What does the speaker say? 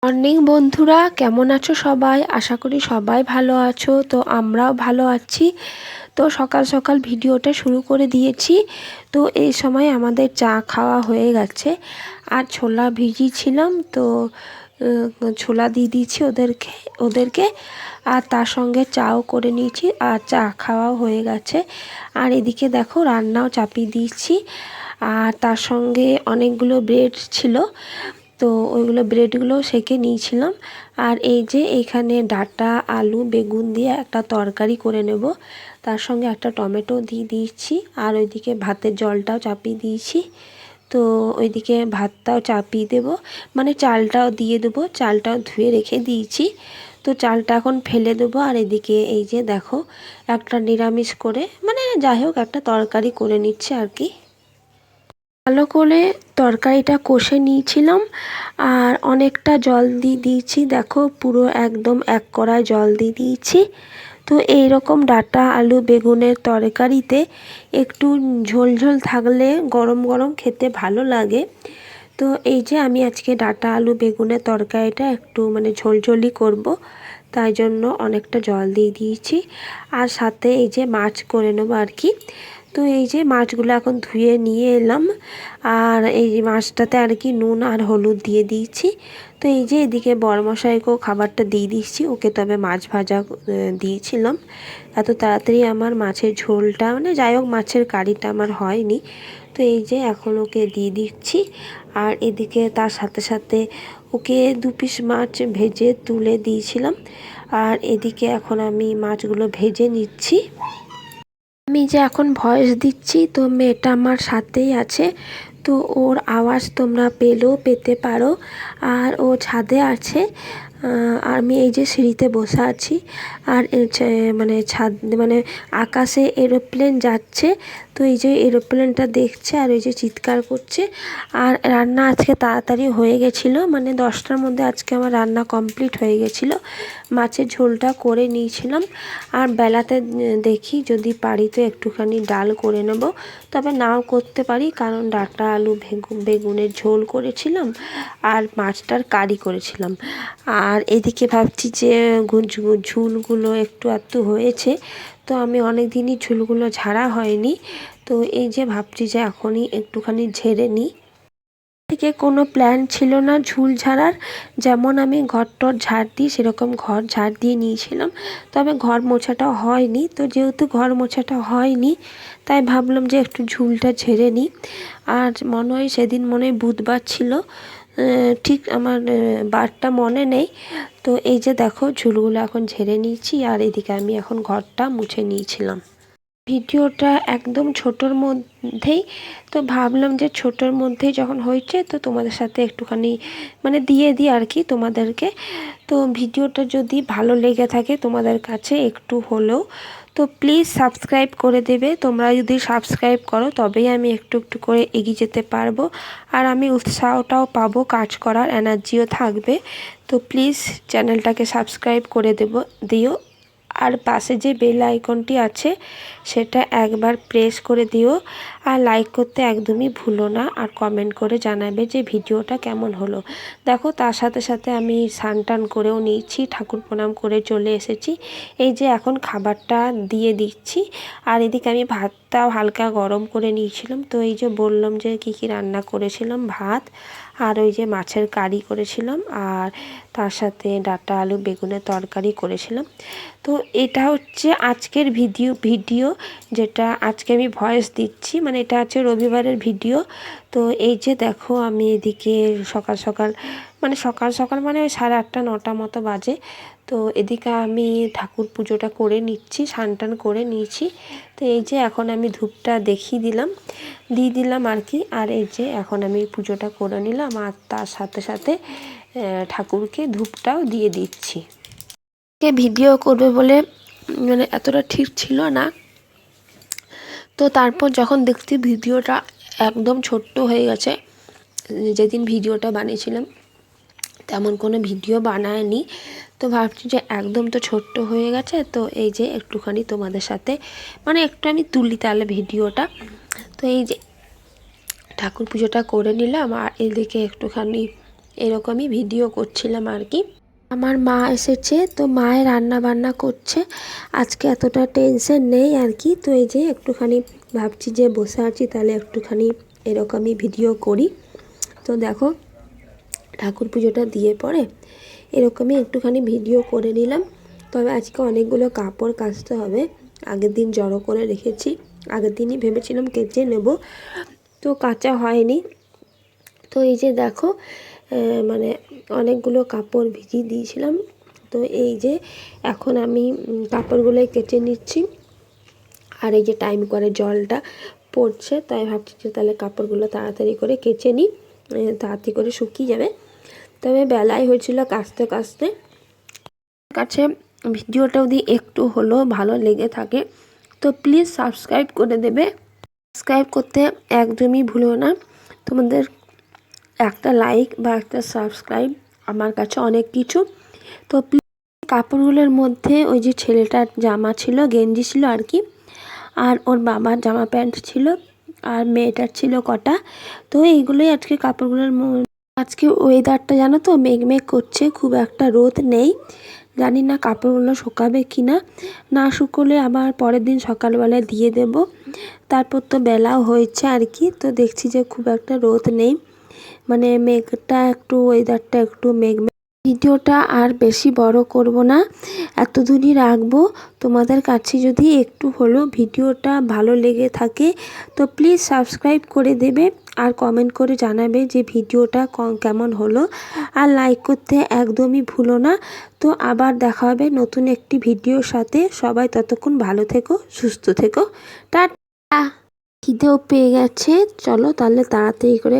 Morning বন্ধুরা, কেমন আছো সবাই? আশা করি সবাই ভালো আছো। তো আমরাও ভালো আছি। তো সকাল সকাল ভিডিওটা শুরু করে দিয়েছি। তো এই সময় আমাদের চা খাওয়া হয়ে গেছে, আর ছোলা ভিজিয়েছিলাম, তো ছোলা দিয়ে দিয়েছি ওদেরকে আর তার সঙ্গে চাও করে নিয়েছি, আর চা খাওয়াও হয়ে গেছে। আর এদিকে দেখো রান্নাও চাপিয়ে দিয়েছি, আর তার সঙ্গে অনেকগুলো ব্রেড ছিল, তো ওইগুলো ব্রেডগুলো সেঁকে নিয়েছিলাম। আর এই যে এইখানে ডাঁটা, আলু, বেগুন দিয়ে একটা তরকারি করে নেব, তার সঙ্গে একটা টমেটো দিয়ে দিয়েছি। আর ওইদিকে ভাতের জলটাও চাপিয়ে দিয়েছি। তো ওইদিকে ভাতটাও চাপিয়ে দেবো, মানে চালটাও দিয়ে দেবো, চালটাও ধুয়ে রেখে দিয়েছি। তো চালটা এখন ফেলে দেবো। আর এদিকে এই যে দেখো একটা নিরামিষ করে, মানে যাই হোক একটা তরকারি করে নিচ্ছে আর কি। ভালো করে তরকারিটা কষে নিয়েছিলাম, আর অনেকটা জল দিয়ে দিয়েছি। দেখো পুরো একদম এক কড়াই জল দিয়ে দিয়েছি। তো এই রকম ডাঁটা, আলু, বেগুনের তরকারিতে একটু ঝোল ঝোল থাকলে গরম গরম খেতে ভালো লাগে। তো এই যে আমি আজকে ডাঁটা, আলু, বেগুনের তরকারিটা একটু মানে ঝোলঝোলই করব, তাই জন্য অনেকটা জল দিয়ে দিয়েছি। আর সাথে এই যে মাছ করে নেবো আর কি। তো এই যে মাছগুলো এখন ধুয়ে নিয়ে এলাম, আর এই যে মাছটাতে আর কি নুন আর হলুদ দিয়ে দিয়েছি। তো এই যে এদিকে বড়মশাইকেও খাবারটা দিয়ে দিচ্ছি, ওকে তবে মাছ ভাজা দিয়েছিলাম। এত তাড়াতাড়ি আমার মাছের ঝোলটা, মানে যাই হোক মাছের কারিটা আমার হয়নি। তো এই যে এখন ওকে দিয়ে দিচ্ছি। আর এদিকে তার সাথে সাথে ওকে 2 পিস মাছ ভেজে তুলে দিয়েছিলাম। আর এদিকে এখন আমি মাছগুলো ভেজে নিচ্ছি। আমি যে এখন ভয়েস দিচ্ছি, তো মেয়েটা আমার সাথেই আছে, তো ওর আওয়াজ তোমরা পেতে পারো। আর ও ছাদে আছে, আমি এই যে সিঁড়িতে বসে আছি। আর মানে ছাদ, মানে আকাশে এরোপ্লেন যাচ্ছে, তো এই যে এরোপ্লেনটা দেখছে আর এই যে চিৎকার করছে। আর রান্না আজকে তাড়াতাড়ি হয়ে গেছিলো, মানে 10টার মধ্যে আজকে আমার রান্না কমপ্লিট হয়ে গেছিলো। মাছের ঝোলটা করে নিয়েছিলাম, আর বেলাতে দেখি যদি পারি তো একটুখানি ডাল করে নেব, তবে নাও করতে পারি, কারণ ডাঁটা, আলু, বেগুনের ঝোল করেছিলাম আর মাছটার কারি করেছিলাম। আর এদিকে ভাবছি যে ঝুলগুলো একটু হয়েছে, তো আমি অনেক দিনই ঝুলগুলো ঝাড়া হয়নি, তো এই যে ভাবছি যে এখনই একটুখানি ঝেড়ে নিই। থেকে কোনো প্ল্যান ছিল না ঝুল ঝাড়ার, যেমন আমি ঘর-টর ঝাড় দিই সেরকম ঘর ঝাড় দিয়ে নিয়েছিলাম, তবে ঘর মোছাটা হয়নি। তো যেহেতু ঘর মোছাটা হয়নি, তাই ভাবলাম যে একটু ঝুলটা ঝেড়ে নিই। আর মনে হয় সেদিন বুধবার ছিল, ঠিক আমার বারটা মনে নেই। তো এই যে দেখো ঝুলগুলো এখন ঝেড়ে নিয়েছি, আর এদিকে আমি এখন ঘরটা মুছে নিয়েছিলাম। ভিডিওটা একদম ছোটোর মধ্যেই, তো ভাবলাম যে ছোটোর মধ্যেই যখন হয়েছে তো তোমাদের সাথে একটুখানি মানে দিয়ে দিই আর কি তোমাদেরকে। তো ভিডিওটা যদি ভালো লেগে থাকে তোমাদের কাছে একটু হলেও, তো প্লিজ সাবস্ক্রাইব করে দেবে। তোমরা যদি সাবস্ক্রাইব করো তবেই আমি একটু একটু করে এগিয়ে যেতে পারবো, আর আমি উৎসাহটাও পাবো কাজ করার, এনার্জিও থাকবে। তো প্লিজ চ্যানেলটাকে সাবস্ক্রাইব করে দিও। আর পাশে যে বেল আইকনটি আছে সেটা একবার প্রেস করে দিও, আর লাইক করতে একদমই ভুলো না, আর কমেন্ট করে জানাবে যে ভিডিওটা কেমন হলো। দেখো তার সাথে সাথে আমি স্নান টান করেও নিয়েছি, ঠাকুর প্রণাম করে চলে এসেছি। এই যে এখন খাবারটা দিয়ে দিচ্ছি, আর এদিকে আমি ভাতটাও হালকা গরম করে নিয়েছিলাম। তো এই যে বললাম যে কী কী রান্না করেছিলাম, ভাত আর ওই যে মাছের কারি করেছিলাম, আর তার সাথে ডাঁটা, আলু, বেগুনের তরকারি করেছিলাম। তো এটা হচ্ছে আজকের ভিডিও যেটা আজকে আমি ভয়েস দিচ্ছি, মানে এটা হচ্ছে রবিবারের ভিডিও। তো এই যে দেখো আমি এদিকে সকাল সকাল মানে ওই 8:30 9টা মতো বাজে। তো এদিকে আমি ঠাকুর পুজোটা করে নিচ্ছি, স্নান টান করে নিয়েছি। তো এই যে এখন আমি ধূপটা দিয়ে দিলাম আর কি। আর এই যে এখন আমি পুজোটা করে নিলাম, আর তার সাথে সাথে ঠাকুরকে ধূপটাও দিয়ে দিচ্ছি। ভিডিও করবে বলে মানে এতটা ঠিক ছিল না, তো তারপর যখন দেখছি ভিডিওটা একদম ছোট্ট হয়ে গেছে, যেদিন ভিডিওটা বানিয়েছিলাম তেমন কোনো ভিডিও বানায়নি, তো ভাবছি যে একদম তো ছোট্ট হয়ে গেছে, তো এই যে একটুখানি তোমাদের সাথে মানে একটু আমি তুলি তাহলে ভিডিওটা। তো এই যে ঠাকুর পুজোটা করে নিলাম, আর এদিকে একটুখানি এরকমই ভিডিও করছিলাম আর কি। আমার মা এসেছে, তো মায়ের রান্না বান্না করছে। আজকে এতটা টেনশন নেই আর কি। তো এই যে একটুখানি ভাবছি যে বসে আছি, তাহলে একটুখানি এরকমই ভিডিও করি। তো দেখো ঠাকুর পুজোটা দিয়ে পরে এরকমই একটুখানি ভিডিও করে নিলাম। তবে আজকে অনেকগুলো কাপড় কাচতে হবে, আগের দিন জড়ো করে রেখেছি। আগের দিনই ভেবেছিলাম কেচে নেব, তো কাচা হয়নি। তো এই যে দেখো মানে অনেকগুলো কাপড় ভিজিয়ে দিয়েছিলাম। তো এই যে এখন আমি কাপড়গুলো কেচে নিচ্ছি। আর এই যে টাইম করে জলটা পড়ছে, তাই ভাবছি যে তাহলে কাপড়গুলো তাড়াতাড়ি করে কেচে নিই, তাড়াতাড়ি করে শুকিয়ে যাবে। তবে বেলাই হয়েছিল কাচতে কাচতে। কাছে ভিডিওটা যদি একটু হলেও ভালো লেগে থাকে তো প্লিজ সাবস্ক্রাইব করে দেবে। সাবস্ক্রাইব করতে একদমই ভুলো না। তোমাদের একটা লাইক বা একটা সাবস্ক্রাইব আমার কাছে অনেক কিছু। তো প্লিজ কাপড়গুলোর মধ্যে ওই যে ছেলেটার জামা ছিল, গেঞ্জি ছিল আর কি, আর ওর বাবার জামা প্যান্ট ছিল, আর মেয়েটার ছিল কটা। তো এইগুলোই আজকে কাপড়গুলোর। আজকে ওয়েদারটা জানো তো মেঘমেঘ করছে, খুব একটা রোদ নেই। জানি না কাপড়গুলো শুকাবে কি না, না শুকোলে আবার পরের দিন সকালবেলায় দিয়ে দেব। তারপর তো বেলাও হয়েছে আর কি। তো দেখছি যে খুব একটা রোদ নেই, মানে মেঘটা একটু, ওয়েদারটা একটু মেঘমেঘ। ভিডিওটা আর বেশি বড় করব না, এতদূরই রাখবো। তোমাদের কাছে যদি একটু হলেও ভিডিওটা ভালো লেগে থাকে তো প্লিজ সাবস্ক্রাইব করে দেবে, আর কমেন্ট করে জানাবে যে ভিডিওটা কেমন হলো, আর লাইক করতে একদমই ভুলো না। তো আবার দেখা হবে নতুন একটি ভিডিওর সাথে। সবাই ততক্ষণ ভালো থেকো, সুস্থ থেকো, টাটা। খিদেও পেয়ে গেছে, চলো তাহলে তাড়াতাড়ি করে